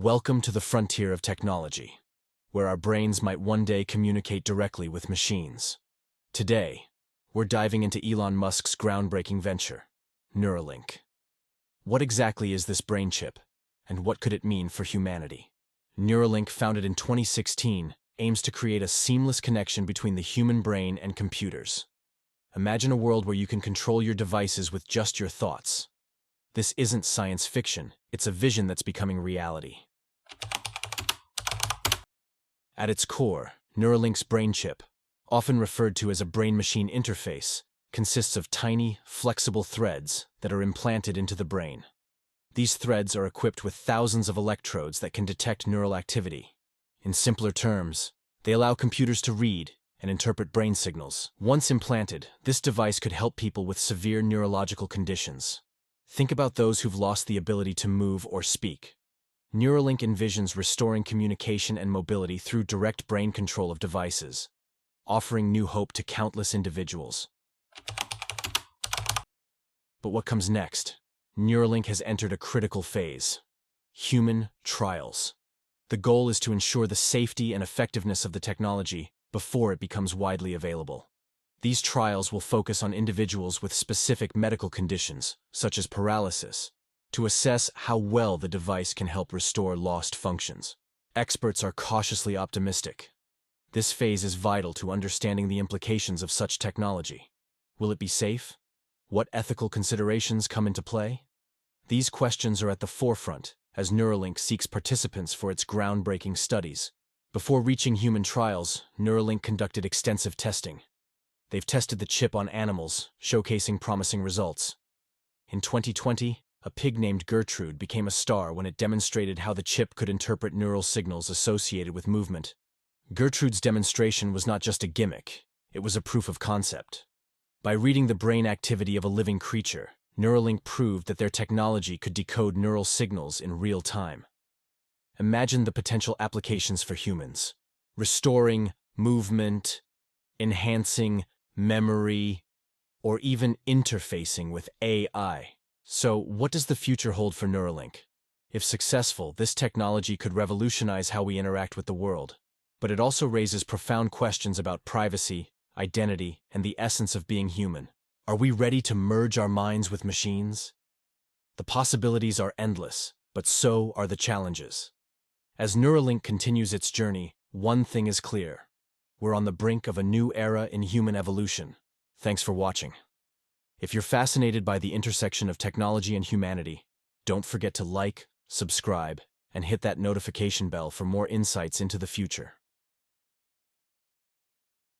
Welcome to the frontier of technology, where our brains might one day communicate directly with machines. Today, we're diving into Elon Musk's groundbreaking venture, Neuralink. What exactly is this brain chip, and what could it mean for humanity? Neuralink, founded in 2016, aims to create a seamless connection between the human brain and computers. Imagine a world where you can control your devices with just your thoughts. This isn't science fiction, it's a vision that's becoming reality. At its core, Neuralink's brain chip, often referred to as a brain-machine interface, consists of tiny, flexible threads that are implanted into the brain. These threads are equipped with thousands of electrodes that can detect neural activity. In simpler terms, they allow computers to read and interpret brain signals. Once implanted, this device could help people with severe neurological conditions. Think about those who've lost the ability to move or speak. Neuralink envisions restoring communication and mobility through direct brain control of devices, offering new hope to countless individuals. But what comes next? Neuralink has entered a critical phase: human trials. The goal is to ensure the safety and effectiveness of the technology before it becomes widely available. These trials will focus on individuals with specific medical conditions, such as paralysis, to assess how well the device can help restore lost functions. Experts are cautiously optimistic. This phase is vital to understanding the implications of such technology. Will it be safe? What ethical considerations come into play? These questions are at the forefront as Neuralink seeks participants for its groundbreaking studies. Before reaching human trials, Neuralink conducted extensive testing. They've tested the chip on animals, showcasing promising results. In 2020, a pig named Gertrude became a star when it demonstrated how the chip could interpret neural signals associated with movement. Gertrude's demonstration was not just a gimmick, it was a proof of concept. By reading the brain activity of a living creature, Neuralink proved that their technology could decode neural signals in real time. Imagine the potential applications for humans: restoring movement, enhancing memory, or even interfacing with AI. So, what does the future hold for Neuralink? If successful, this technology could revolutionize how we interact with the world. But it also raises profound questions about privacy, identity, and the essence of being human. Are we ready to merge our minds with machines? The possibilities are endless, but so are the challenges. As Neuralink continues its journey, one thing is clear: we're on the brink of a new era in human evolution. Thanks for watching. If you're fascinated by the intersection of technology and humanity, don't forget to like, subscribe, and hit that notification bell for more insights into the future.